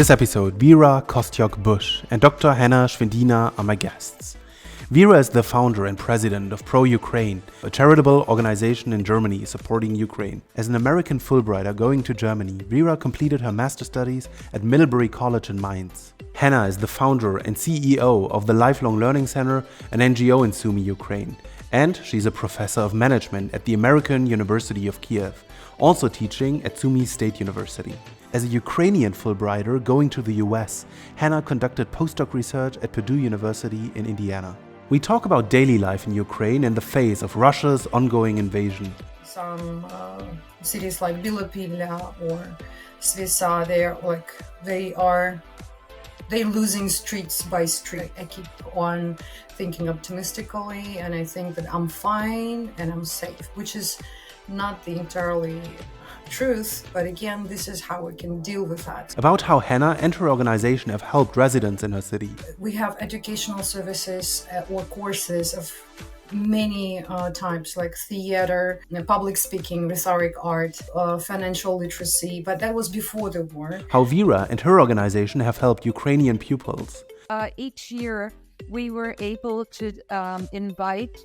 this episode, Vera, Kostiuk, Busch, and Dr. Hanna Shvindina are my guests. Vera is the founder and president of Pro-Ukraine, a charitable organization in Germany supporting Ukraine. As an American Fulbrighter going to Germany, Vera completed her master's studies at Middlebury College in Mainz. Hanna is the founder and CEO of the Lifelong Learning Center, an NGO in Sumy, Ukraine. And she's a professor of management at the American University of Kyiv, also teaching at Sumy State University. As a Ukrainian Fulbrighter going to the US, Hanna conducted postdoc research at Purdue University in Indiana. We talk about daily life in Ukraine in the face of Russia's ongoing invasion. Some cities like Middlebury or Svisa, they're losing streets by street. I keep on thinking optimistically, and I think that I'm fine and I'm safe, which is not the entirely truth, but again, this is how we can deal with that. About how Hanna and her organization have helped residents in her city. We have educational services or courses of many types, like theater, public speaking, rhetoric art, financial literacy, but that was before the war. How Vera and her organization have helped Ukrainian pupils. Each year, we were able to invite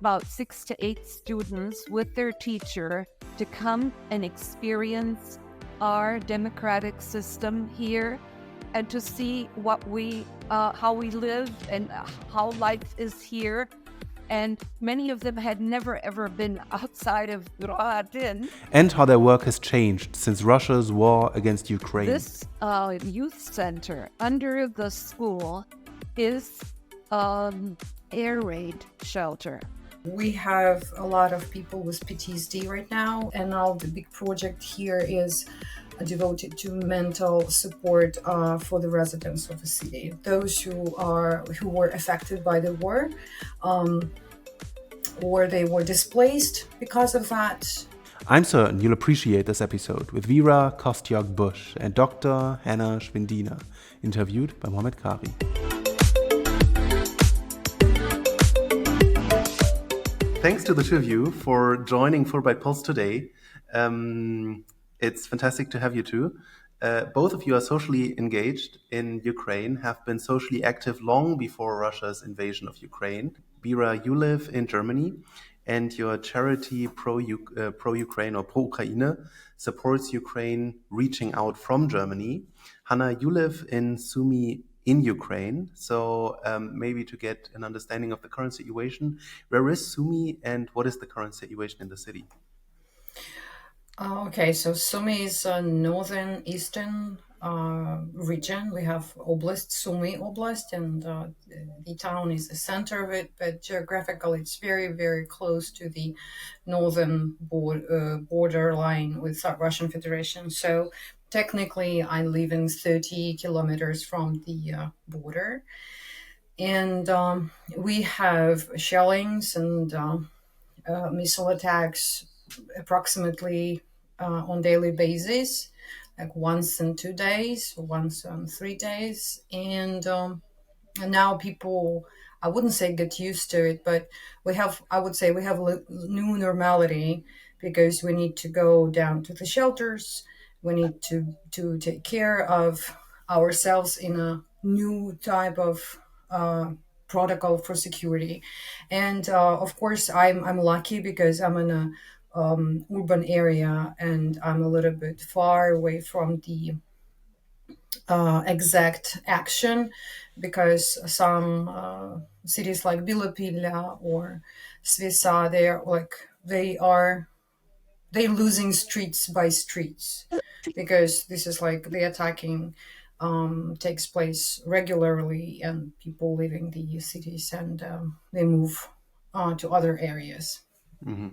about 6 to 8 students with their teacher to come and experience our democratic system here and to see how we live and how life is here. And many of them had never ever been outside of Gradin. And how their work has changed since Russia's war against Ukraine. This youth center under the school is air raid shelter. We have a lot of people with PTSD right now, and now the big project here is devoted to mental support for the residents of the city, those who were affected by the war, or they were displaced because of that. I'm certain you'll appreciate this episode with Vera, Kostiuk, Busch, and Dr. Hanna Shvindina, interviewed by Mohamed Kari. Thanks to the two of you for joining Fulbright Pulse today. It's fantastic to have you two. Both of you are socially engaged in Ukraine, have been socially active long before Russia's invasion of Ukraine. Vera, you live in Germany, and your charity Pro-Ukraine or Pro-Ukraine supports Ukraine reaching out from Germany. Hanna, you live in Sumy in Ukraine. So maybe to get an understanding of the current situation, where is Sumy and what is the current situation in the city? Okay, so Sumy is a northern eastern region. We have Oblast, Sumy Oblast, and the town is the center of it, but geographically it's very, very close to the northern border line with Russian Federation. So technically, I live in 30 kilometers from the border. And we have shellings and missile attacks approximately on daily basis, like once in 2 days, once in 3 days. And now people, I wouldn't say get used to it, but I would say we have new normality, because we need to go down to the shelters. We need to take care of ourselves in a new type of protocol for security. And of course, I'm lucky because I'm in a urban area, and I'm a little bit far away from the exact action, because some cities like Bielopilya or Svisa, they're losing streets by streets, because this is like the attacking takes place regularly, and people leaving the cities and they move to other areas. Mm-hmm.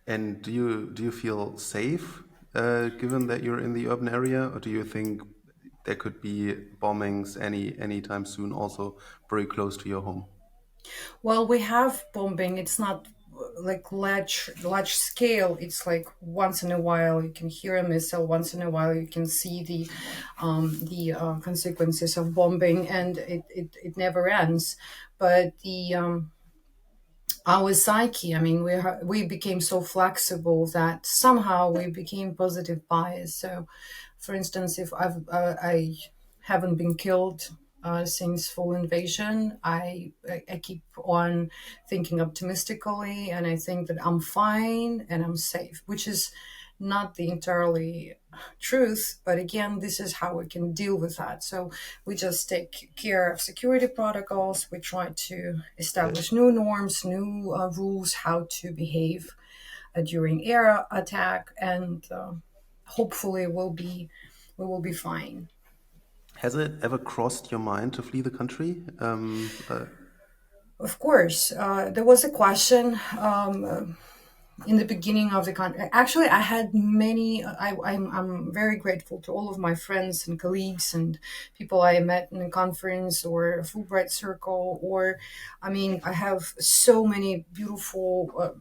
And do you feel safe given that you're in the urban area, or do you think there could be bombings anytime soon, also very close to your home? Well, we have bombing. It's not like large scale. It's like once in a while you can hear a missile. Once in a while you can see the consequences of bombing, and it never ends. But our psyche, I mean, we became so flexible that somehow we became positive bias. So For instance, if I haven't been killed since full invasion, I keep on thinking optimistically, and I think that I'm fine and I'm safe, which is not the entirely truth. But again, this is how we can deal with that. So we just take care of security protocols. We try to establish new norms, new rules, how to behave during air attack, and hopefully we will be fine. Has it ever crossed your mind to flee the country? Of course, there was a question in the beginning of the country. Actually, I had many. I'm very grateful to all of my friends and colleagues and people I met in a conference or a Fulbright circle. Or, I mean, I have so many beautiful.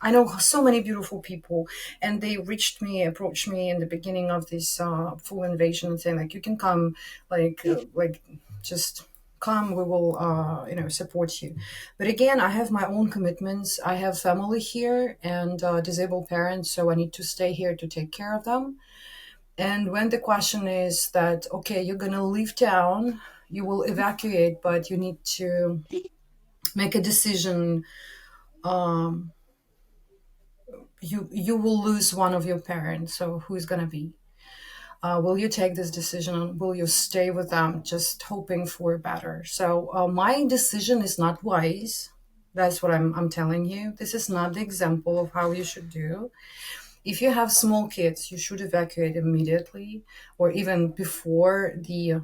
I know so many beautiful people, and they approached me in the beginning of this full invasion, and saying like, "You can come, like just come. We will, support you." But again, I have my own commitments. I have family here and disabled parents, so I need to stay here to take care of them. And when the question is that, okay, you're gonna leave town, you will evacuate, but you need to make a decision. Um, you will lose one of your parents, so who's going to be, will you take this decision, and will you stay with them just hoping for better? So my decision is not wise. That's what I'm telling you. This is not the example of how you should do. If you have small kids, you should evacuate immediately, or even before the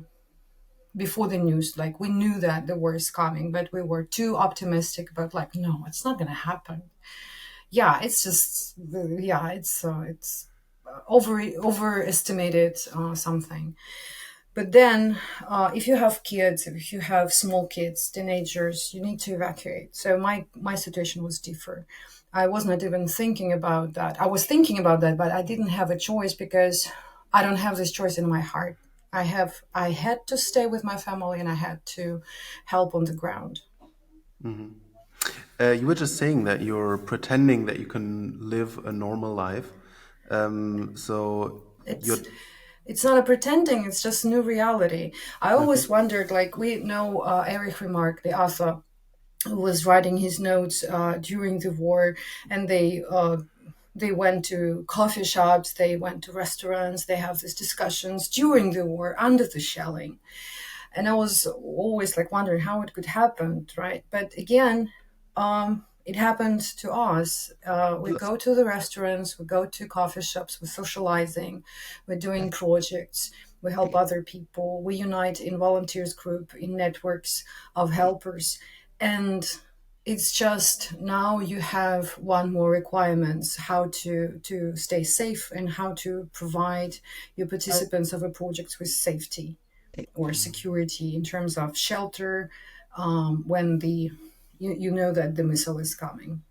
news. Like, we knew that the war is coming, but we were too optimistic about, like, no, it's not going to happen. Yeah, it's just, yeah, it's overestimated something. But then, if you have kids, if you have small kids, teenagers, you need to evacuate. So my situation was different. I was not even thinking about that. I was thinking about that, but I didn't have a choice, because I don't have this choice in my heart. I had to stay with my family, and I had to help on the ground. You were just saying that you're pretending that you can live a normal life. So you're. It's not a pretending, it's just new reality. I always wondered, like, we know Erich Remarque, the author, who was writing his notes during the war, and they went to coffee shops, they went to restaurants, they have these discussions during the war, under the shelling. And I was always like wondering how it could happen, right? But again, it happened to us. We go to the restaurants, we go to coffee shops, we're socializing, we're doing projects, we help other people, we unite in volunteers group, in networks of helpers. And it's just, now you have one more requirements, how to stay safe and how to provide your participants of a project with safety or security in terms of shelter, when you know that the missile is coming.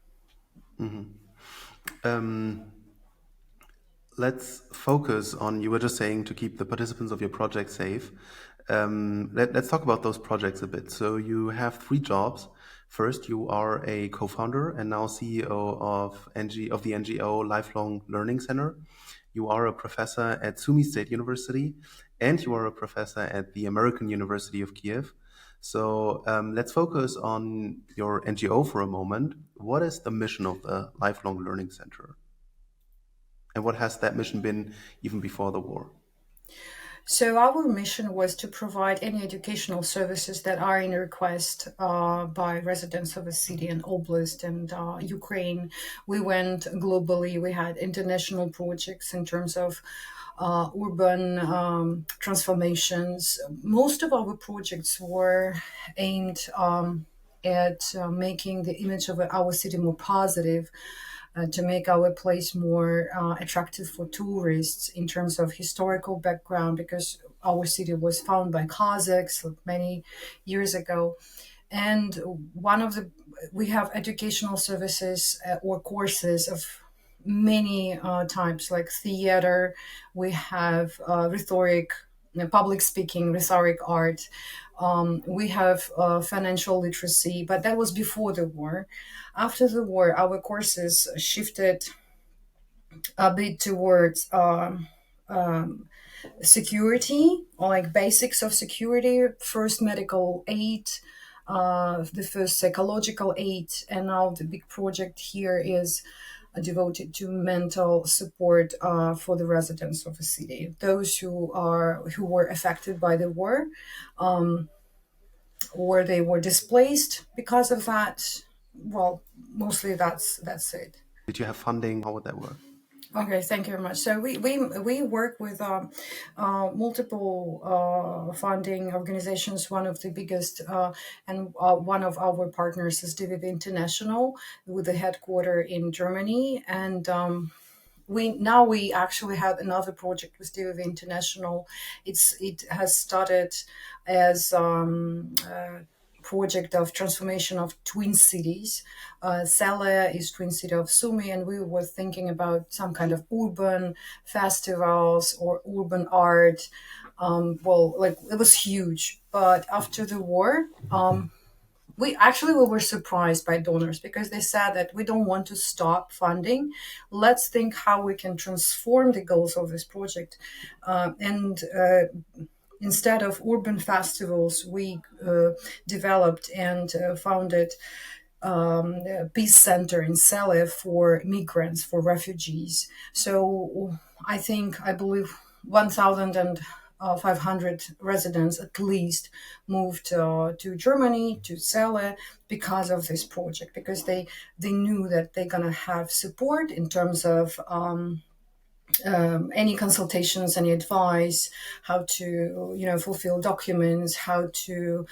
Let's focus on, you were just saying, to keep the participants of your project safe. Let's talk about those projects a bit. So you have 3 jobs. First, you are a co-founder and now CEO of the NGO Lifelong Learning Center. You are a professor at Sumy State University, and you are a professor at the American University of Kyiv. So let's focus on your NGO for a moment. What is the mission of the Lifelong Learning Center? And what has that mission been even before the war? So our mission was to provide any educational services that are in request by residents of the city and oblast and Ukraine. We went globally. We had international projects in terms of urban transformations. Most of our projects were aimed at making the image of our city more positive, to make our place more attractive for tourists in terms of historical background, because our city was founded by Cossacks many years ago. And we have educational services or courses of many types, like theater. We have rhetoric, public speaking, rhetoric art. We have financial literacy, but that was before the war. After the war, our courses shifted a bit towards security, or like basics of security, first medical aid, the first psychological aid, and now the big project here is devoted to mental support for the residents of the city, those who were affected by the war, or they were displaced because of that. Well, mostly that's it. Did you have funding? How would that work? Okay, thank you very much. So we work with multiple funding organizations. One of the biggest and one of our partners is DVV International, with the headquarter in Germany. And we actually have another project with DVV International. It has started as project of transformation of twin cities. Celle is twin city of Sumy, and we were thinking about some kind of urban festivals or urban art. Well, like it was huge, but after the war, we were surprised by donors because they said that we don't want to stop funding. Let's think how we can transform the goals of this project, and instead of urban festivals, we developed and founded a peace center in Celle for migrants, for refugees. So I believe 1,500 residents at least moved to Germany, to Celle, because of this project, because they knew that they're going to have support in terms of any consultations, any advice, how to fulfill documents, how to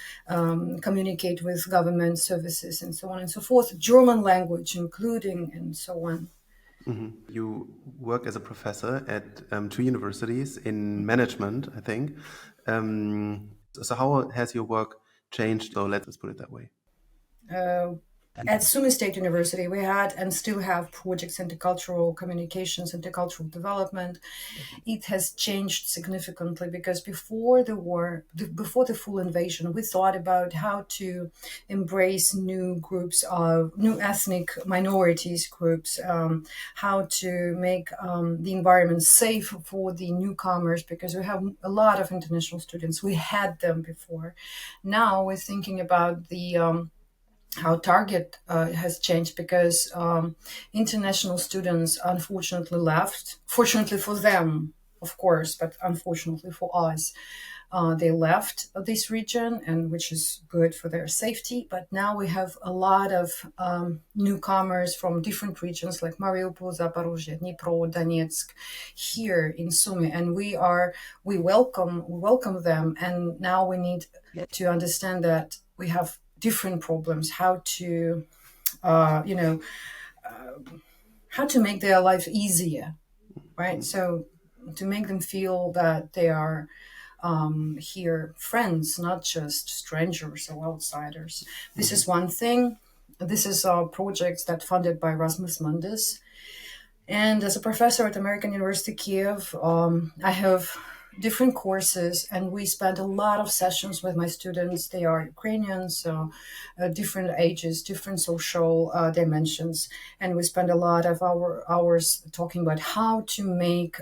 communicate with government services, and so on and so forth. German language, including, and so on. You work as a professor at two universities in management, I think. So how has your work changed? So let's put it that way. At Sumy State University, we had and still have projects in intercultural communications, intercultural development. It has changed significantly because before the war, before the full invasion, we thought about how to embrace new groups of new ethnic minorities groups, how to make the environment safe for the newcomers, because we have a lot of international students. We had them before. Now we're thinking about the how target has changed, because international students unfortunately left. Fortunately for them, of course, but unfortunately for us, they left this region, and which is good for their safety. But now we have a lot of newcomers from different regions like Mariupol, Zaporozhye, Dnipro, Donetsk, here in Sumy, and we welcome them. And now we need to understand that we have different problems, how to how to make their life easier, right? So to make them feel that they are here friends, not just strangers or outsiders. This is one thing. This is our projects that funded by Erasmus Mundus. And as a professor at American University Kyiv, I have different courses, and we spend a lot of sessions with my students. They are Ukrainians, so different ages, different social dimensions, and we spend a lot of our hours talking about how to make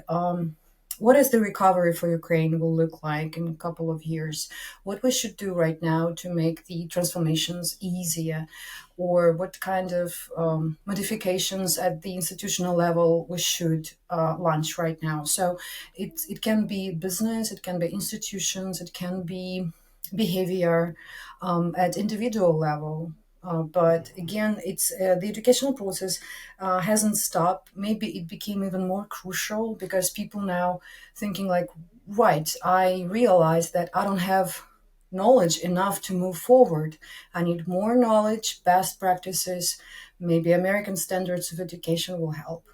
what is the recovery for Ukraine will look like in a couple of years, what we should do right now to make the transformations easier, or what kind of modifications at the institutional level we should launch right now. So it can be business, it can be institutions, it can be behavior at individual level. But again, it's the educational process hasn't stopped. Maybe it became even more crucial because people now thinking like, right, I realize that I don't have knowledge enough to move forward. I need more knowledge, best practices. Maybe American standards of education will help.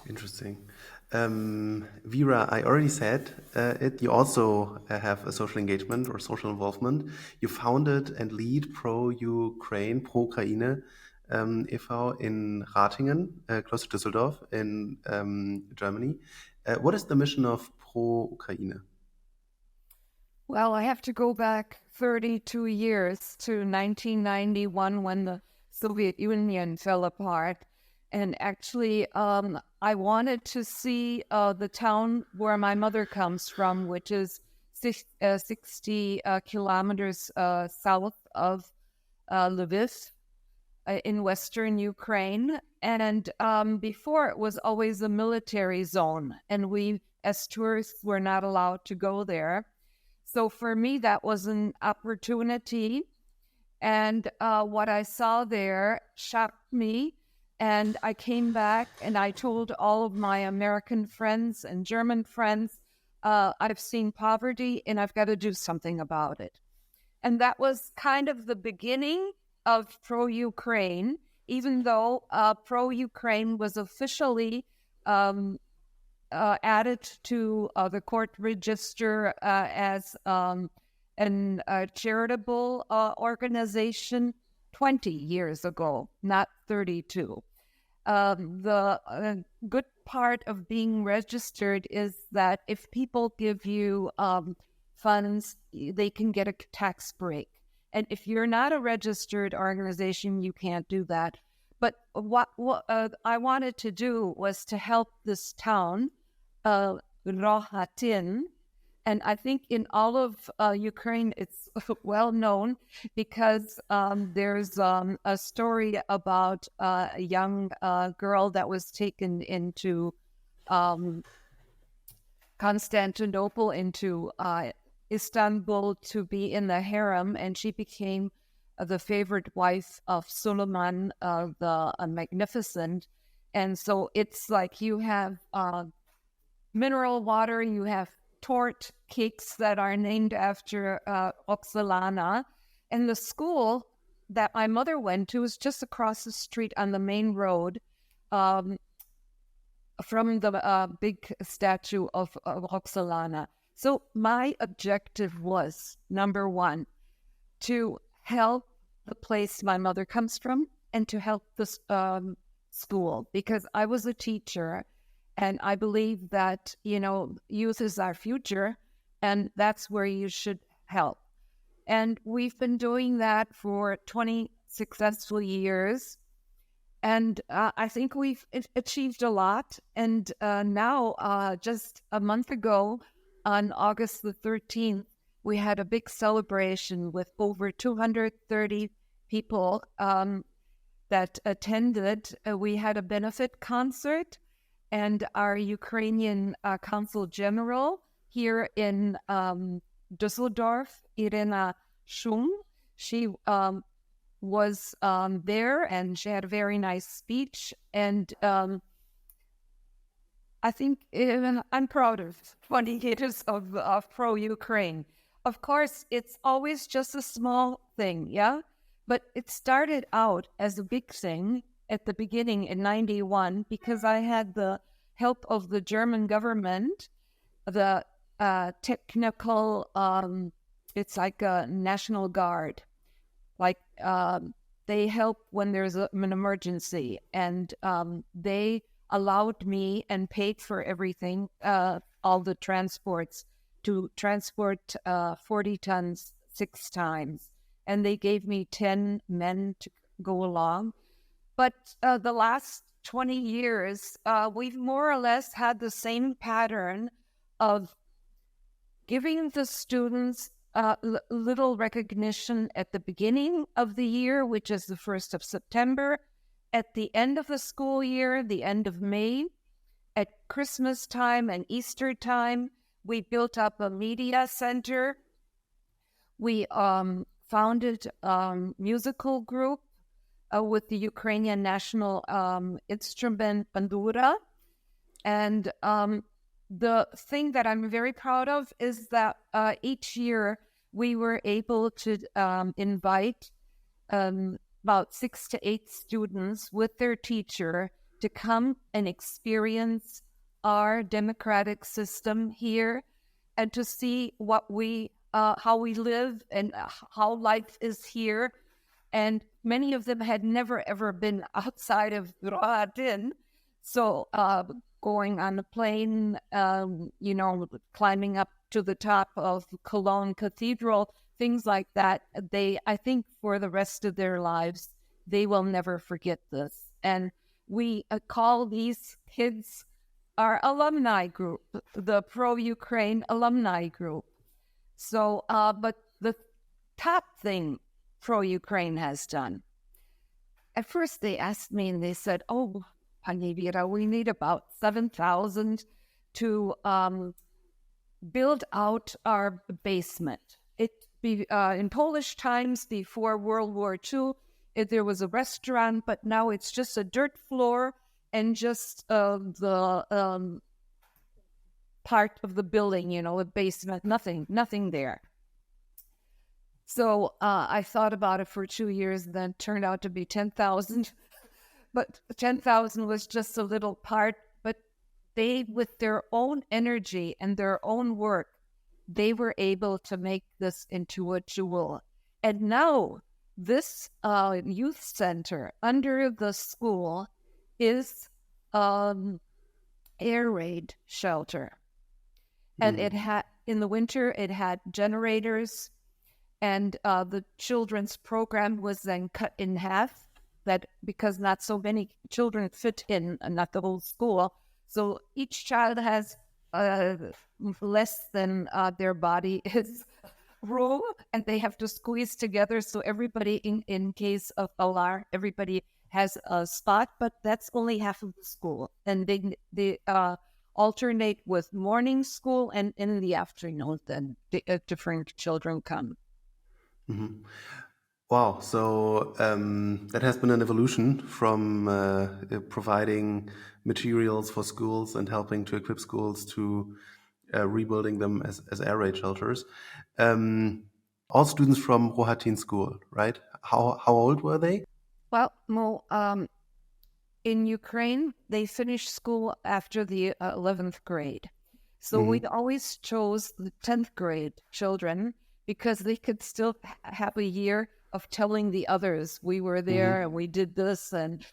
Interesting. Vera, I already said it. You also have a social engagement or social involvement. You founded and lead pro-Ukraine, pro-Ukraine e.V. in Ratingen, close to Düsseldorf in Germany. What is the mission of pro-Ukraine? Well, I have to go back 32 years to 1991 when the Soviet Union fell apart. And actually, I wanted to see the town where my mother comes from, which is 60 kilometers south of Lviv in western Ukraine. And before, it was always a military zone, and we, as tourists, were not allowed to go there. So for me, that was an opportunity. And what I saw there shocked me. And I came back and I told all of my American friends and German friends, I've seen poverty and I've got to do something about it. And that was kind of the beginning of pro-Ukraine, even though pro-Ukraine was officially added to the court register as a charitable organization 20 years ago, not 32. The good part of being registered is that if people give you funds, they can get a tax break. And if you're not a registered organization, you can't do that. But what I wanted to do was to help this town, Rohatin. And I think in all of Ukraine, it's well known because there's a story about a young girl that was taken into Constantinople, into Istanbul to be in the harem, and she became the favorite wife of Suleiman the Magnificent. And so it's like you have mineral water, you have tort cakes that are named after Oxalana. And the school that my mother went to is just across the street on the main road from the big statue of Oxalana. So my objective was, number one, to help the place my mother comes from and to help the school, because I was a teacher. And I believe that, youth is our future, and that's where you should help. And we've been doing that for 20 successful years. And I think we've achieved a lot. And now, just a month ago, on August the 13th, we had a big celebration with over 230 people that attended. We had a benefit concert. And our Ukrainian Consul General here in Düsseldorf, Irina Shum, she was there, and she had a very nice speech. And I think I'm proud of 20 years of pro-Ukraine. Of course, it's always just a small thing, yeah? But it started out as a big thing at the beginning in 91, because I had the help of the German government, the technical, it's like a National Guard. Like they help when there's an emergency, and they allowed me and paid for everything, all the transports, to transport 40 tons 6 times. And they gave me 10 men to go along. But the last 20 years, we've more or less had the same pattern of giving the students little recognition at the beginning of the year, which is the 1st of September, at the end of the school year, the end of May, at Christmas time and Easter time. We built up a media center. We founded a musical group with the Ukrainian national instrument bandura. And the thing that I'm very proud of is that each year we were able to invite about 6 to 8 students with their teacher to come and experience our democratic system here, and to see what we, how we live and how life is here. And many of them had never, ever been outside of Rohatin. So going on a plane, climbing up to the top of Cologne Cathedral, things like that. I think for the rest of their lives, they will never forget this. And we call these kids our alumni group, the pro-Ukraine alumni group. So, but the top thing pro-Ukraine has done, at first they asked me and they said, oh, Pani Vera, we need about 7,000 to build out our basement. In Polish times, before World War II, there was a restaurant, but now it's just a dirt floor and just the part of the building, a basement, nothing there. So I thought about it for 2 years, and then turned out to be 10,000. But 10,000 was just a little part. But they, with their own energy and their own work, they were able to make this into a jewel. And now this youth center under the school is air raid shelter. And it had, in the winter, it had generators, and the children's program was then cut in half, that because not so many children fit in, not the whole school. So each child has less than their body is room, and they have to squeeze together. So everybody, in case of alarm, everybody has a spot, but that's only half of the school. And they alternate with morning school, and in the afternoon, then the different children come. Mm-hmm. Wow. So that has been an evolution from providing materials for schools and helping to equip schools to rebuilding them as air raid shelters. All students from Rohatin school, right? How old were they? Well, in Ukraine, they finished school after the 11th grade. So we always chose the 10th grade children because they could still have a year of telling the others, we were there and we did this. And,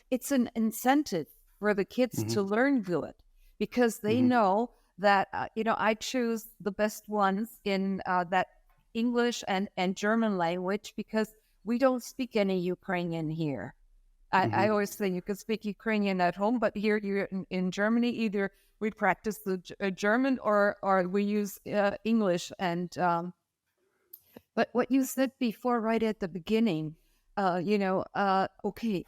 it's an incentive for the kids to learn good, because they know that, I choose the best ones in that English and German language, because we don't speak any Ukrainian here. I always say you can speak Ukrainian at home, but here you're in Germany, either we practice the German or we use English. And but what you said before, right at the beginning, okay,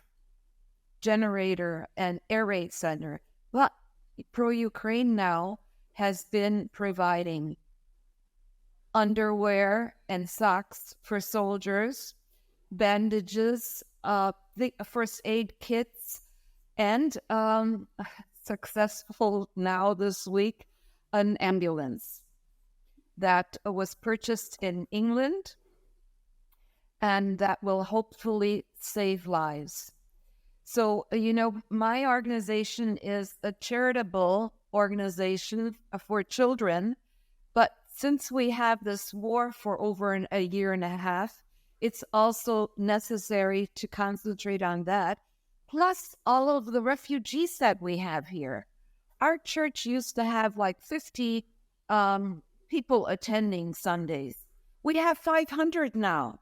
generator and air raid center, but pro-Ukraine now has been providing underwear and socks for soldiers, bandages, the first aid kits, and successful now this week, an ambulance that was purchased in England and that will hopefully save lives. So, my organization is a charitable organization for children, but since we have this war for over a year and a half, it's also necessary to concentrate on that. Plus all of the refugees that we have here. Our church used to have like 50 people attending Sundays. We have 500 now.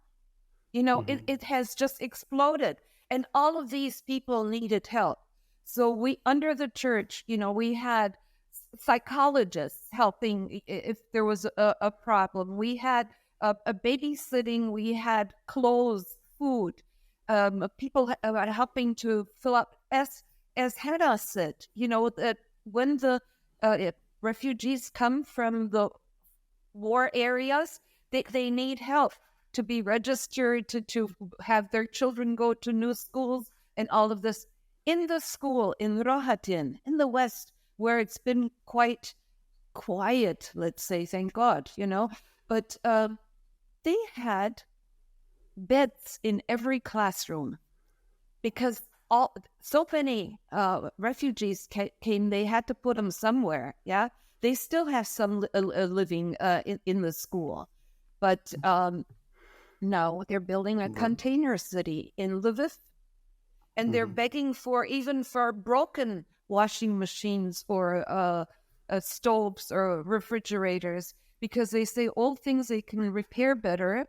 It has just exploded. And all of these people needed help. So we, under the church, we had psychologists helping if there was a problem. We had a babysitting, we had clothes, food, people helping to fill up. As Hanna said, that when the refugees come from the war areas, they need help to be registered, to have their children go to new schools and all of this. In the school in Rohatin, in the West, where it's been quite quiet, let's say, thank God, but they had beds in every classroom because so many refugees came, they had to put them somewhere, yeah? They still have some living in the school, but now they're building a container city in Lviv, and they're begging for broken washing machines or stoves or refrigerators, because they say old things they can repair better.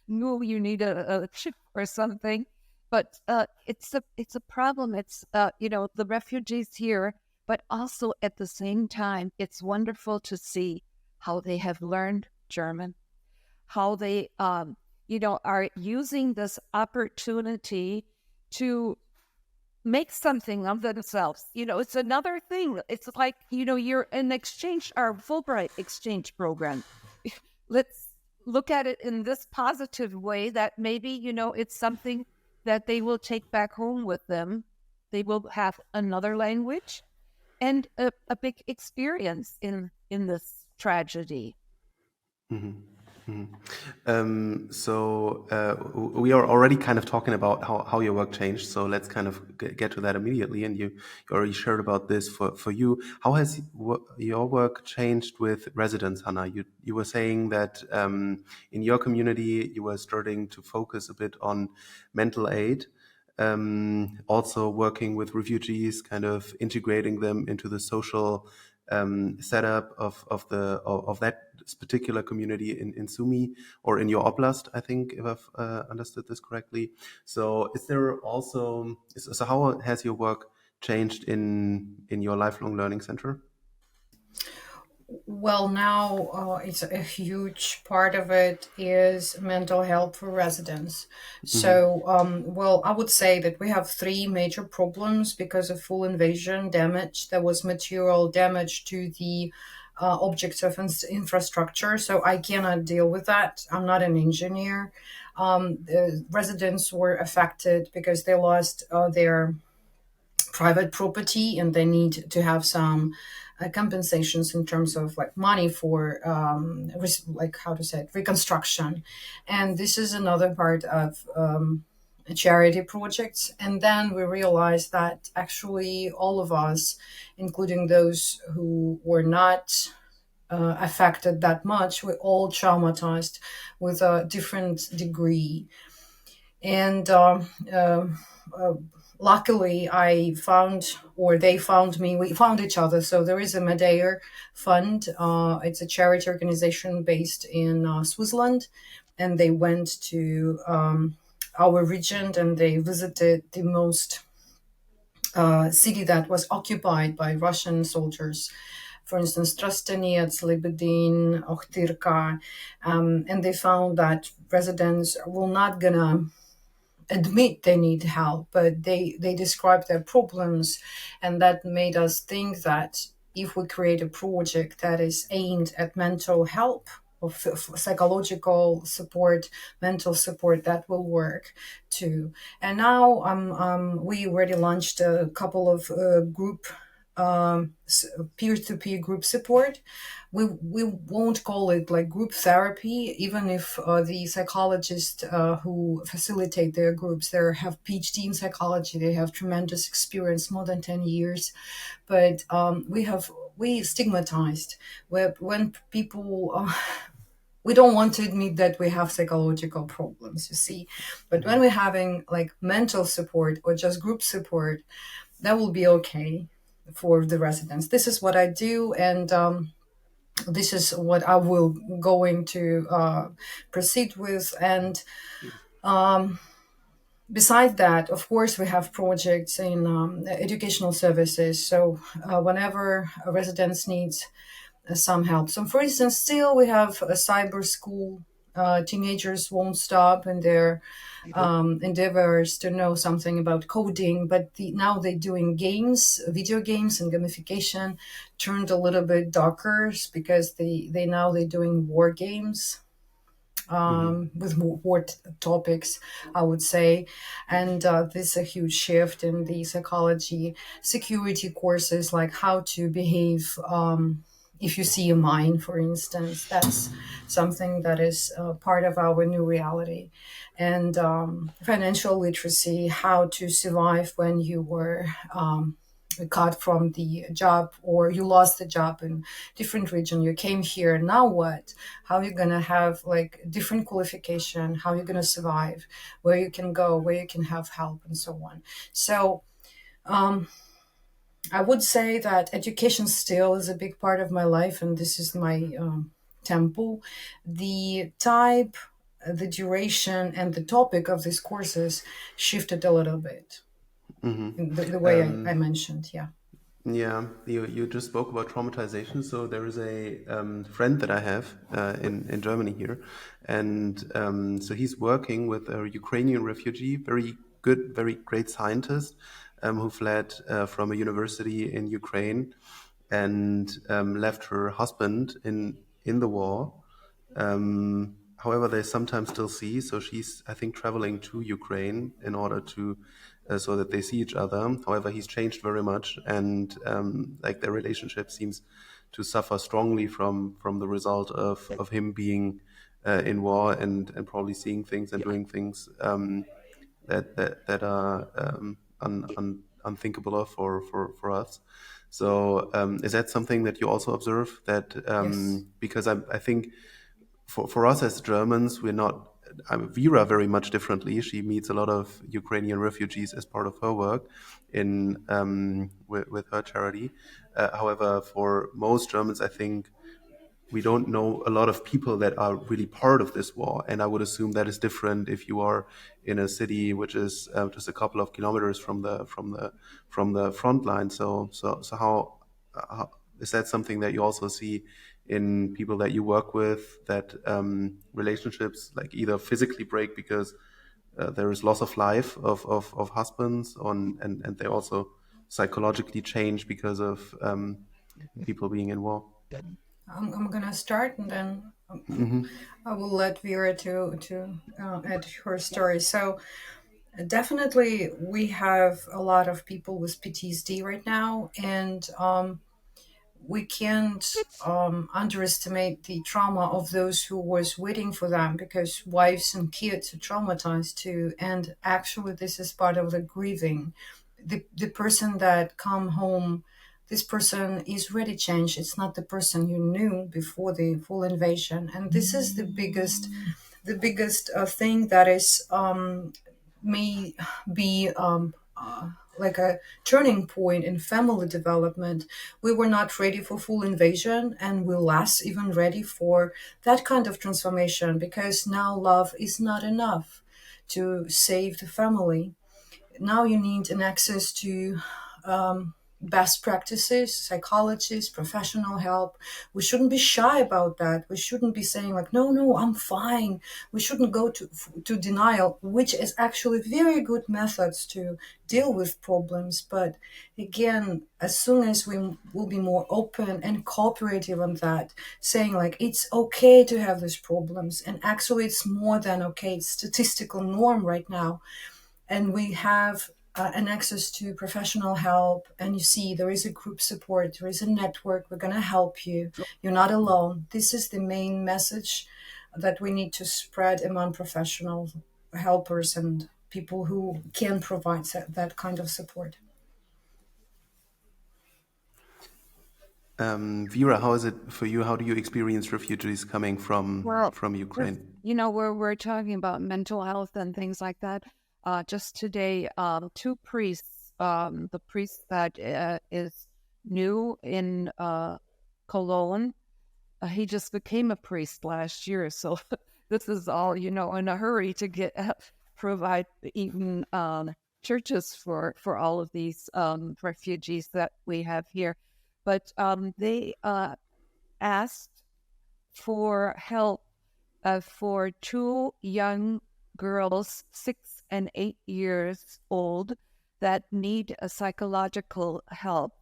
No, you need a chip or something. But it's a problem. It's the refugees here, but also at the same time, it's wonderful to see how they have learned German, how they are using this opportunity to make something of themselves. It's another thing. It's like you're an exchange, our Fulbright exchange program. Let's look at it in this positive way, that maybe it's something that they will take back home with them. They will have another language and a big experience in this tragedy. Mhm. We are already kind of talking about how your work changed. So let's kind of get to that immediately. And you already shared about this for you. How has your work changed with residents, Hanna? You were saying that in your community you were starting to focus a bit on mental aid. Also working with refugees, kind of integrating them into the social setup of that particular community in Sumy, or in your oblast, I think, if I've understood this correctly. So how has your work changed in your lifelong learning center? Well, now it's a huge part of it is mental health for residents. Mm-hmm. So, well, I would say that we have three major problems because of full invasion damage. There was material damage to the objects of infrastructure. So I cannot deal with that. I'm not an engineer. The residents were affected because they lost their private property and they need to have some compensations in terms of like money for like how to say it, reconstruction. And this is another part of charity projects. And then we realized that actually all of us, including those who were not affected that much, we're all traumatized with a different degree. And luckily I found, or they found me, we found each other. So there is a Medair Fund. It's a charity organization based in Switzerland, and they went to our region and they visited the most city that was occupied by Russian soldiers. For instance, Trosteniec, Lebedin, Ochtyrka, and they found that residents were not gonna admit they need help, but they describe their problems, and that made us think that if we create a project that is aimed at mental health or psychological support, mental support, that will work too. And now we already launched a couple of group peer-to-peer group support. We won't call it like group therapy, even if the psychologists who facilitate their groups, they have PhD in psychology, they have tremendous experience, more than 10 years. But we stigmatized when people we don't want to admit that we have psychological problems, you see. But when we're having like mental support or just group support, that will be okay for the residents. This is what I do, and this is what I will going to proceed with. And besides that, of course, we have projects in educational services. So whenever a resident needs some help. So, for instance, still we have a cyber school. Teenagers won't stop in their endeavors to know something about coding, but now they're doing games, video games, and gamification turned a little bit darker because they're doing war games. With more topics, I would say. And this is a huge shift in the psychology, security courses, like how to behave if you see a mine, for instance. That's something that is part of our new reality. And financial literacy, how to survive when you were cut from the job or you lost the job in different region, you came here, now what, how you're gonna have like different qualification, how you're gonna survive, where you can go, where you can have help, and so on. So I would say that education still is a big part of my life, and this is my temple. The type the duration and the topic of these courses shifted a little bit. The way I mentioned, yeah. Yeah, you just spoke about traumatization. So there is a friend that I have in Germany here, and so he's working with a Ukrainian refugee, very good, very great scientist, who fled from a university in Ukraine and left her husband in the war. However, they sometimes still see. So she's, I think, traveling to Ukraine in order to, so that they see each other. However, he's changed very much, and like their relationship seems to suffer strongly from the result of him being in war and probably seeing things and doing things that are unthinkable for us. So is that something that you also observe? That Yes. because I think for us as Germans, we're not. Vera very much differently. She meets a lot of Ukrainian refugees as part of her work in with her charity. However, for most Germans, I think we don't know a lot of people that are really part of this war, and I would assume that is different if you are in a city which is just a couple of kilometers from the front line. So how is that something that you also see in people that you work with, that relationships like either physically break because there is loss of life of husbands and they also psychologically change because of people being in war? I'm gonna start, and then I will let Vera to add her story. So definitely, we have a lot of people with PTSD right now, and we can't underestimate the trauma of those who was waiting for them, because wives and kids are traumatized too. And actually, this is part of the grieving. The person that come home, this person is really changed. It's not the person you knew before the full invasion, and this is the biggest thing that is may be like a turning point in family development. We were not ready for full invasion, and we're less even ready for that kind of transformation, because now love is not enough to save the family. Now you need an access to best practices, psychologists, professional help. We shouldn't be shy about that. We shouldn't be saying like, no, I'm fine. We shouldn't go to denial, which is actually very good methods to deal with problems. But again, as soon as we will be more open and cooperative on that, saying like, it's okay to have these problems, and actually it's more than okay, it's statistical norm right now, and we have an access to professional help, and you see there is a group support, there is a network, we're going to help you, you're not alone. This is the main message that we need to spread among professional helpers and people who can provide that kind of support. Vera, how is it for you? How do you experience refugees coming Well, from Ukraine? we're talking about mental health and things like that. Just today, two priests, the priest that is new in Cologne, he just became a priest last year. So this is all, in a hurry to get provide even churches for all of these refugees that we have here. But they asked for help for two young girls, 6 and 8 years old, that need a psychological help.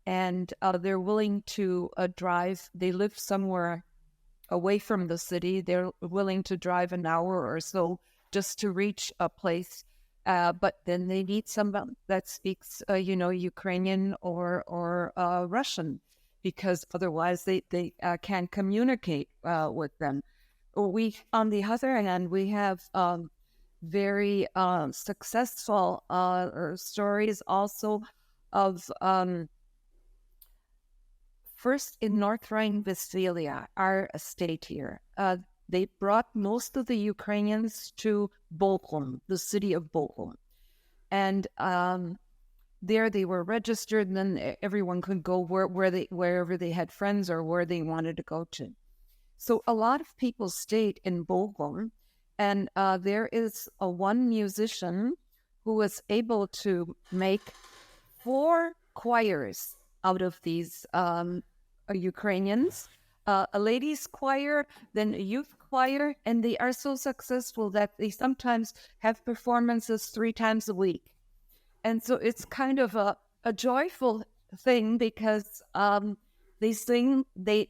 And they're willing to drive. They live somewhere away from the city. They're willing to drive an hour or so just to reach a place. But then they need someone that speaks, Ukrainian or Russian, because otherwise they can't communicate with them. On the other hand, we have very successful stories also of first in North Rhine-Westphalia, our state here. They brought most of the Ukrainians to Bochum, the city of Bochum. And there they were registered, and then everyone could go wherever they had friends or where they wanted to go to. So a lot of people stayed in Bochum, And there is one musician who was able to make 4 choirs out of these Ukrainians, a ladies' choir, then a youth choir, and they are so successful that they sometimes have performances 3 times a week. And so it's kind of a joyful thing because they sing, the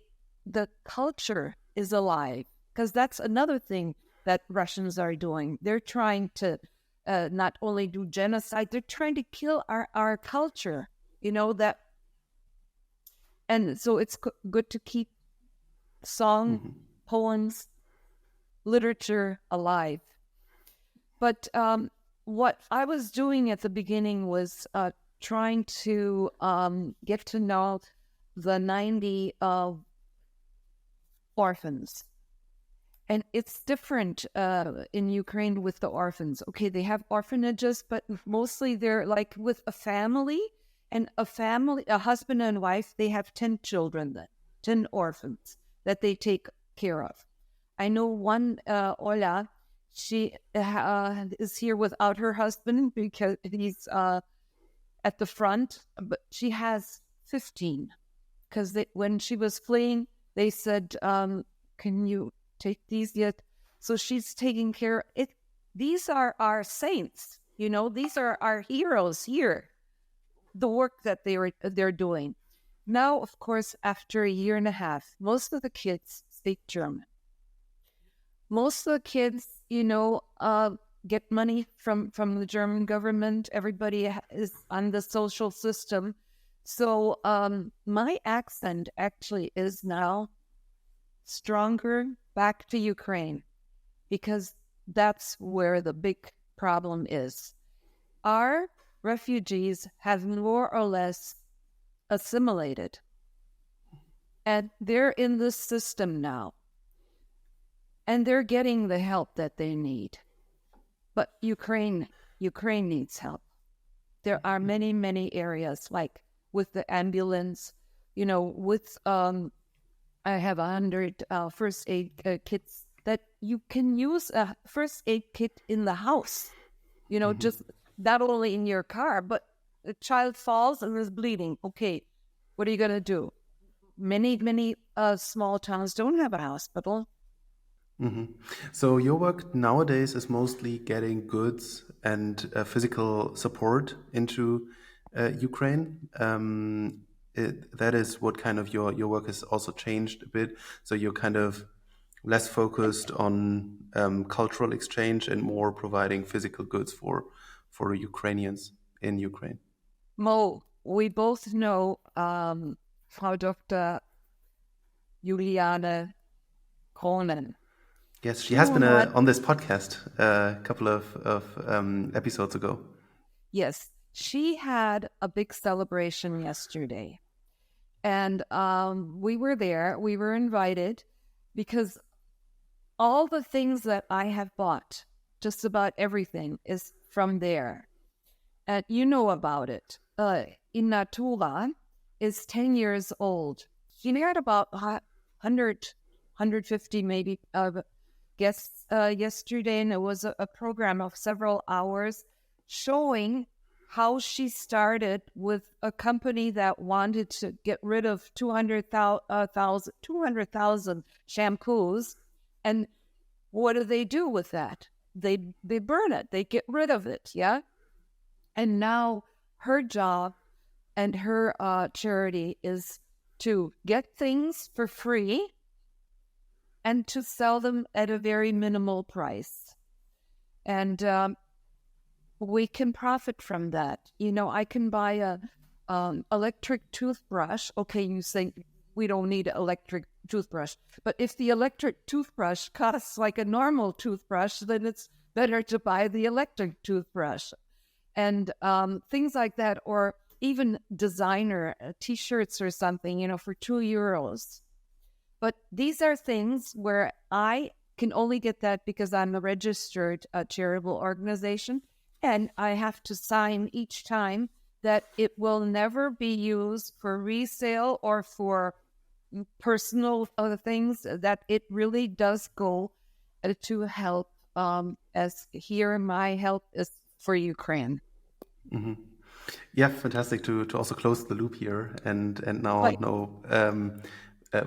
culture is alive, because that's another thing that Russians are doing. They're trying to not only do genocide, they're trying to kill our culture, that. And so it's good to keep song, poems, literature alive. But what I was doing at the beginning was trying to get to know the 90 orphans. And it's different in Ukraine with the orphans. Okay, they have orphanages, but mostly they're like with a family. And a husband and wife, they have 10 children then, 10 orphans that they take care of. I know one, Ola, she is here without her husband because he's at the front, but she has 15. Because when she was fleeing, they said, can you take these yet? So she's taking care. These are our saints, these are our heroes here. The work that they're doing. Now, of course, after a year and a half, most of the kids speak German. Most of the kids, get money from the German government. Everybody is on the social system. So my accent actually is now stronger back to Ukraine, because that's where the big problem is. Our refugees have more or less assimilated, and they're in this system now, and they're getting the help that they need. But Ukraine needs help. There are many, many areas, like with the ambulance, with I have 100 first aid kits that you can use a first aid kit in the house, just not only in your car, but a child falls and is bleeding. Okay, what are you going to do? Many small towns don't have a hospital. So your work nowadays is mostly getting goods and physical support into Ukraine. That is what kind of your work has also changed a bit. So you're kind of less focused on cultural exchange and more providing physical goods for Ukrainians in Ukraine. Mo, we both know Frau Dr. Juliane Kronen. Yes, she has been on this podcast a couple of episodes ago. Yes, she had a big celebration yesterday. And we were there. We were invited because all the things that I have bought, just about everything, is from there. And you know about it. Inatura is 10 years old. She had about 150 maybe guests yesterday, and it was a program of several hours showing how she started with a company that wanted to get rid of 200,000 shampoos. And what do they do with that? They burn it. They get rid of it, yeah? And now her job and her charity is to get things for free and to sell them at a very minimal price. And we can profit from that. I can buy a electric toothbrush. Okay, you say we don't need an electric toothbrush. But if the electric toothbrush costs like a normal toothbrush, then it's better to buy the electric toothbrush. And things like that, or even designer T-shirts or something, for €2. But these are things where I can only get that because I'm a registered charitable organization, and I have to sign each time that it will never be used for resale or for personal other things, that it really does go to help as here my help is for Ukraine. Mm-hmm. Yeah, fantastic to also close the loop here and now Right. know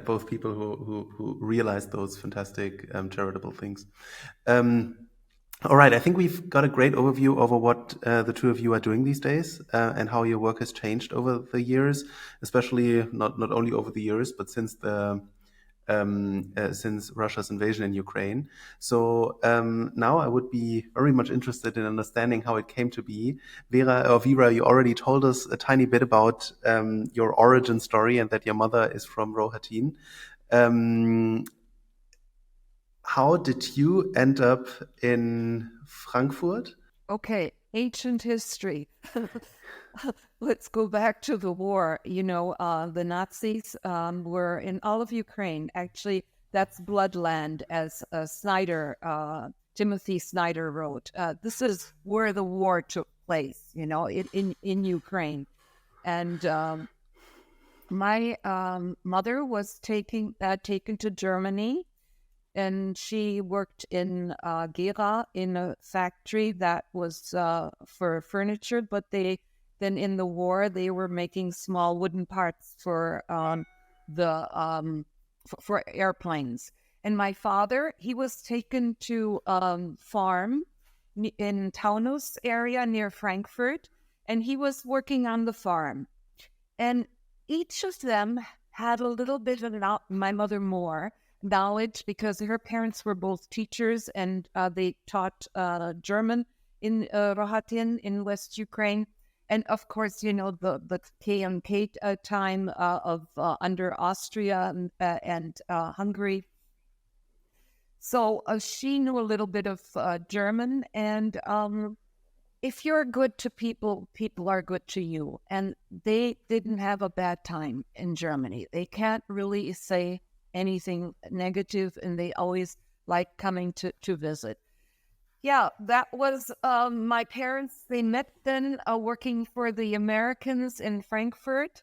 both people who realize those fantastic charitable things. All right, I think we've got a great overview over what the two of you are doing these days and how your work has changed over the years, especially not only over the years, but since Russia's invasion in Ukraine. So now I would be very much interested in understanding how it came to be. Vera, you already told us a tiny bit about your origin story and that your mother is from Rohatyn. How did you end up in Frankfurt? Okay, ancient history. Let's go back to the war. The Nazis were in all of Ukraine. Actually, that's bloodland, as Timothy Snyder wrote. This is where the war took place, in Ukraine. And my mother was taken to Germany, and she worked in Gera in a factory that was for furniture, but then in the war they were making small wooden parts for for airplanes. And my father, he was taken to farm in Taunus area near Frankfurt, and he was working on the farm. And each of them had a little bit of my mother more knowledge because her parents were both teachers, and they taught German in Rohatyn in West Ukraine. And of course, the KMK time of under Austria and Hungary. So she knew a little bit of German, and if you're good to people, people are good to you. And they didn't have a bad time in Germany. They can't really say anything negative, and they always like coming to visit. Yeah, that was my parents. They met then working for the Americans in Frankfurt,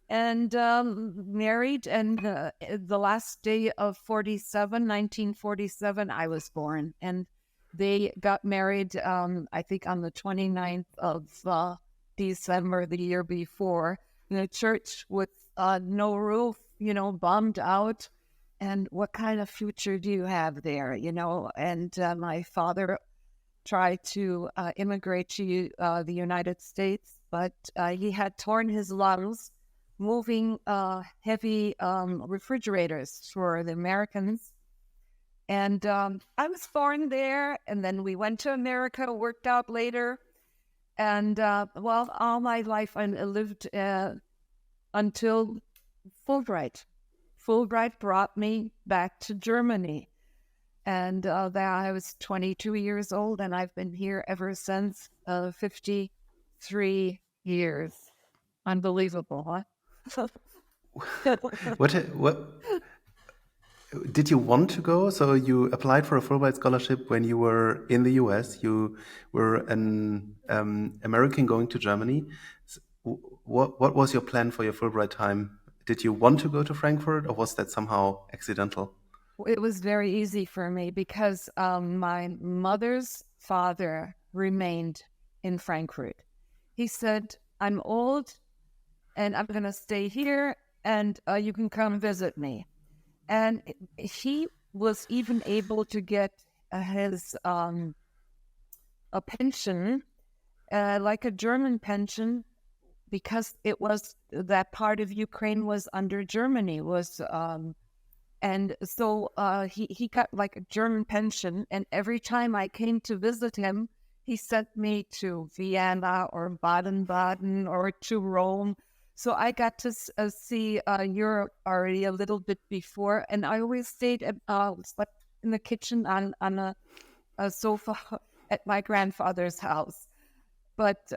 and married. And the last day of 1947, I was born. And they got married, I think, on the 29th of December the year before, in a church with no roof, bombed out. And what kind of future do you have there, And my father tried to immigrate to the United States, but he had torn his lungs moving heavy refrigerators for the Americans. And I was born there, and then we went to America, worked out later. And, all my life I lived until Fulbright. Fulbright brought me back to Germany. And there I was 22 years old, and I've been here ever since, 53 years. Unbelievable, huh? What did you want to go? So you applied for a Fulbright scholarship when you were in the US. You were an American going to Germany. What was your plan for your Fulbright time? Did you want to go to Frankfurt, or was that somehow accidental? It was very easy for me because my mother's father remained in Frankfurt. He said, I'm old and I'm going to stay here, and you can come visit me. And he was even able to get his a pension, like a German pension, because it was that part of Ukraine was under Germany, and so he got like a German pension. And every time I came to visit him, he sent me to Vienna or Baden-Baden or to Rome. So I got to see Europe already a little bit before, and I always stayed slept in the kitchen on a sofa at my grandfather's house. But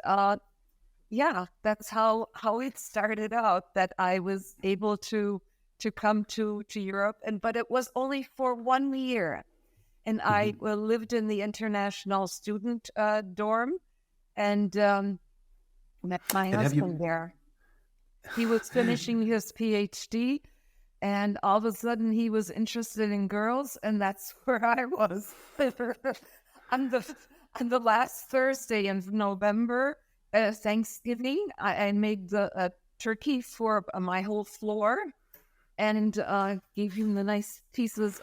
yeah, that's how it started out, that I was able to come to Europe, but it was only for 1 year. And I lived in the international student dorm, and met my husband there. He was finishing his PhD, And all of a sudden he was interested in girls, and that's where I was. on the last Thursday in November, Thanksgiving, I made the turkey for my whole floor, and gave him the best pieces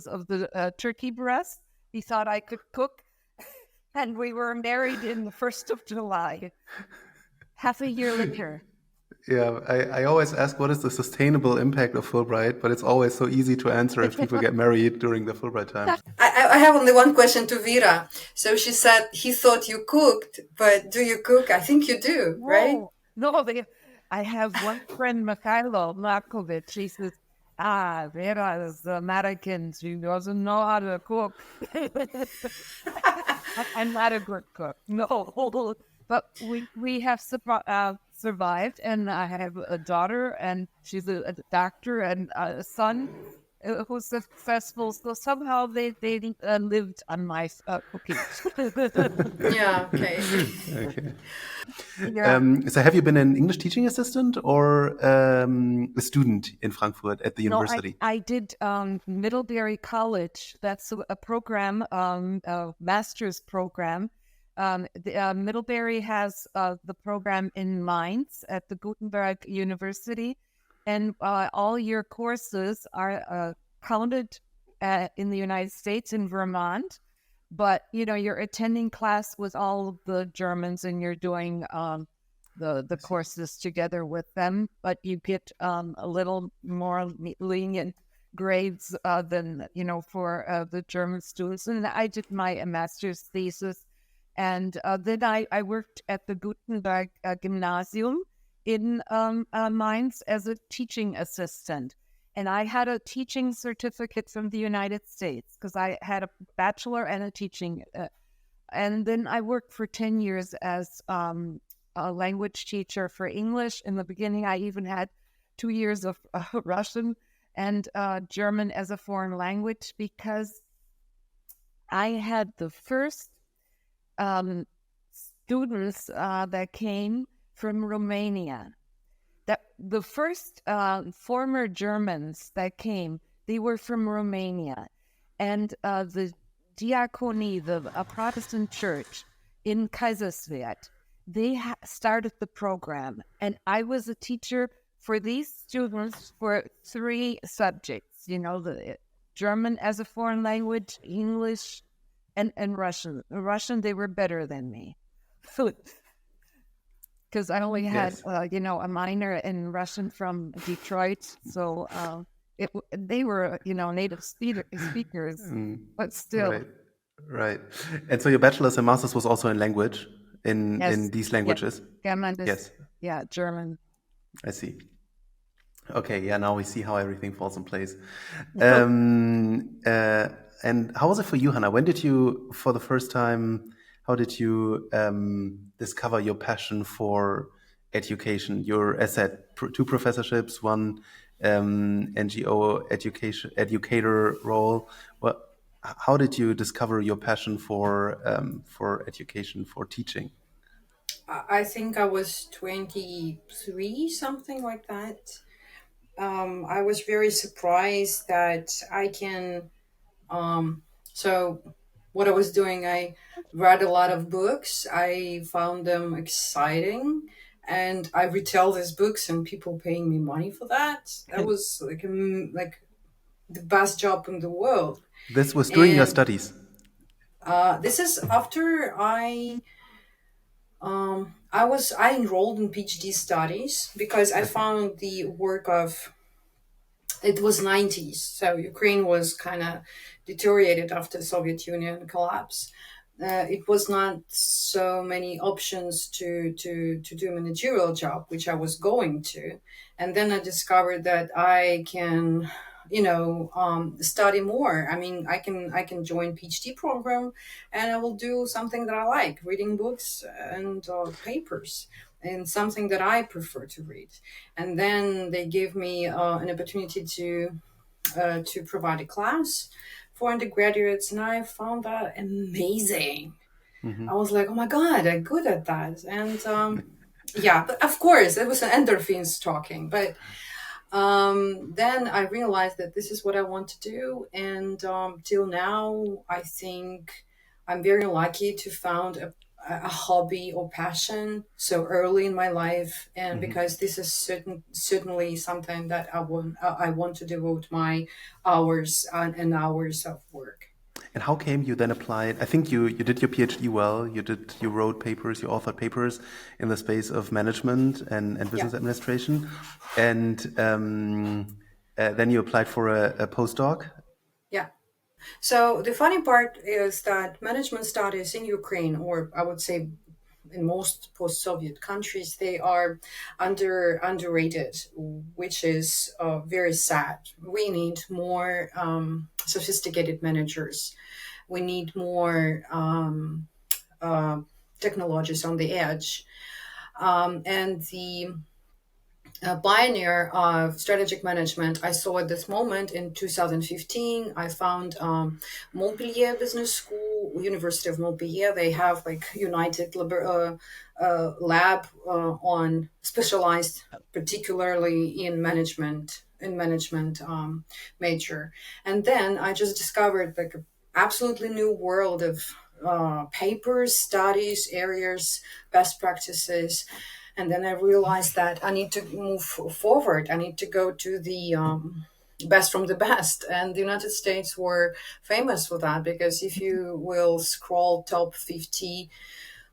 of the turkey breast. He thought I could cook, and we were married in the 1st of July, half a year later. Yeah, I always ask what is the sustainable impact of Fulbright, but it's always so easy to answer if people get married during the Fulbright time. I have only one question to Vera. So she said he thought you cooked, but do you cook? I think you do, right? No, I have one friend, Mikhailo Markovich. She says, Vera is American. She doesn't know how to cook. I'm not a good cook. No, but we have survived, and I have a daughter, and she's a doctor, and a son who's successful. So somehow they lived on my cooking. Yeah. Okay. Okay. Yeah. So have you been an English teaching assistant or a student in Frankfurt at the university? No, I did Middlebury College. That's a program, a master's program. Middlebury has the program in Mainz at the Gutenberg University, and all your courses are counted in the United States, in Vermont. But you're attending class with all of the Germans, and you're doing the courses together with them. But you get a little more lenient grades than for the German students. And I did my master's thesis. And then I worked at the Gutenberg Gymnasium in Mainz as a teaching assistant. And I had a teaching certificate from the United States because I had a bachelor and a teaching. And then I worked for 10 years as a language teacher for English. In the beginning, I even had 2 years of Russian and German as a foreign language, because I had the first students that came from Romania. That the first former Germans that came, they were from Romania, and the Diaconie, a Protestant church in Kaiserswerth, they started the program, and I was a teacher for these students for 3 subjects. The German as a foreign language, English, and Russian. Russian, they were better than me. Because I only had, a minor in Russian from Detroit. So they were, native speakers, but still. Right. And so your bachelor's and master's was also in language, in these languages? Yes. Yeah, German. I see. Okay, yeah, now we see how everything falls in place. And how was it for you, Hanna? When did you, for the first time, how did you discover your passion for education? As said, 2 professorships, 1 NGO educator role. How did you discover your passion for education, for teaching? I think I was 23, something like that. I was very surprised that I can. So what I was doing, I read a lot of books. I found them exciting, and I retell these books, and people paying me money for that. That was like the best job in the world. This was during your studies. This is after I enrolled in PhD studies because I found the work of. It was 90s, so Ukraine was kind of deteriorated after the Soviet Union collapse. It was not so many options to do a managerial job, which I was going to. And then I discovered that I can, study more. I mean, I can join PhD program, and I will do something that I like, reading books and papers, and something that I prefer to read. And then they gave me an opportunity to provide a class for undergraduates, and I found that amazing. I was like, oh my God, I'm good at that. And but of course, it was an endorphins talking. But Then I realized that this is what I want to do. And till now, I think I'm very lucky to found a hobby or passion so early in my life. And because this is certainly something that I want to devote my hours and hours of work. And how came you then applied? I think you did your PhD well. You wrote papers, you authored papers in the space of management and business administration, and then you applied for a postdoc. Yeah. So the funny part is that management studies in Ukraine, or I would say in most post-Soviet countries, they are underrated, which is very sad. We need more sophisticated managers. We need more technologies on the edge. And the pioneer of strategic management I saw at this moment in 2015. I found Montpellier Business School, University of Montpellier. They have like united lab on specialized particularly in management major. And then I just discovered like an absolutely new world of papers, studies, areas, best practices. And then I realized that I need to move forward. I need to go to the best from the best. And the United States were famous for that, because if you will scroll top 50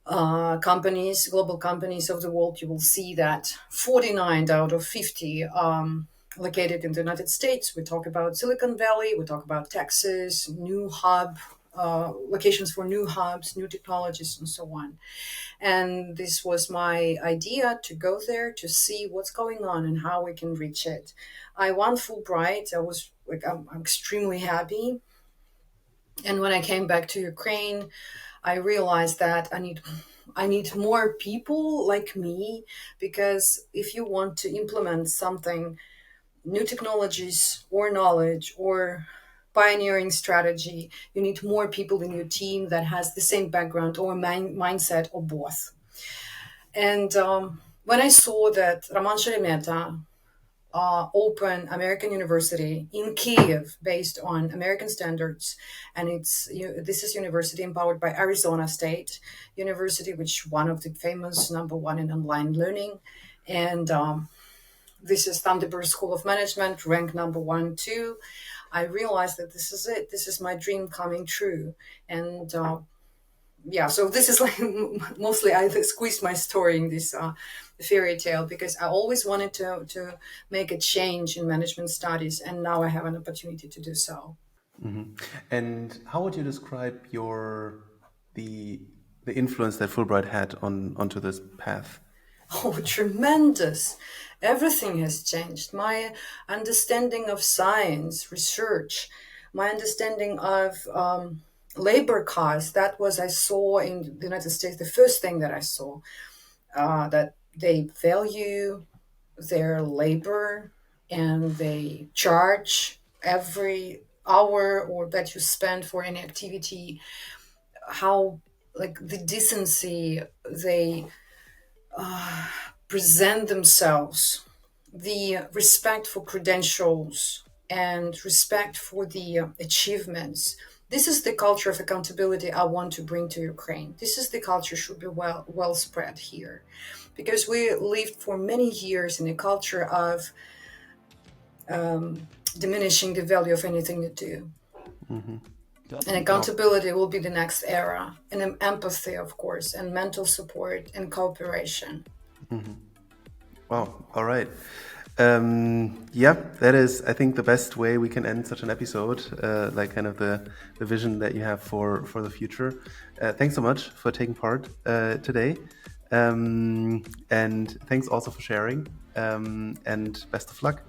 companies, global companies of the world, you will see that 49 out of 50 located in the United States. We talk about Silicon Valley, we talk about Texas, new hub, locations for new hubs, new technologies, and so on. And this was my idea, to go there to see what's going on and how we can reach it. I won Fulbright. I'm extremely happy. And when I came back to Ukraine, I realized that I need more people like me, because if you want to implement something, new technologies or knowledge or pioneering strategy, you need more people in your team that has the same background or mindset or both. And when I saw that Roman Sheremetyev open American University in Kyiv based on American standards, and this is university empowered by Arizona State University, which one of the famous #1 in online learning, and this is Thunderbird School of Management, ranked #1 too. I realized that this is it. This is my dream coming true. And so this is like mostly I squeezed my story in this fairy tale, because I always wanted to make a change in management studies, and now I have an opportunity to do so. And how would you describe the influence that Fulbright had onto this path? Oh, tremendous. Everything has changed. My understanding of science, research, my understanding of labor costs, I saw in the United States, the first thing that I saw, that they value their labor and they charge every hour or that you spend for any activity, how like the decency they present themselves, the respect for credentials and respect for the achievements. This is the culture of accountability I want to bring to Ukraine. This is the culture should be well spread here, because we lived for many years in a culture of diminishing the value of anything you do. And accountability will be the next era, and empathy, of course, and mental support and cooperation. Wow. All right. That is, I think, the best way we can end such an episode, like kind of the vision that you have for the future. Thanks so much for taking part today. And thanks also for sharing, and best of luck.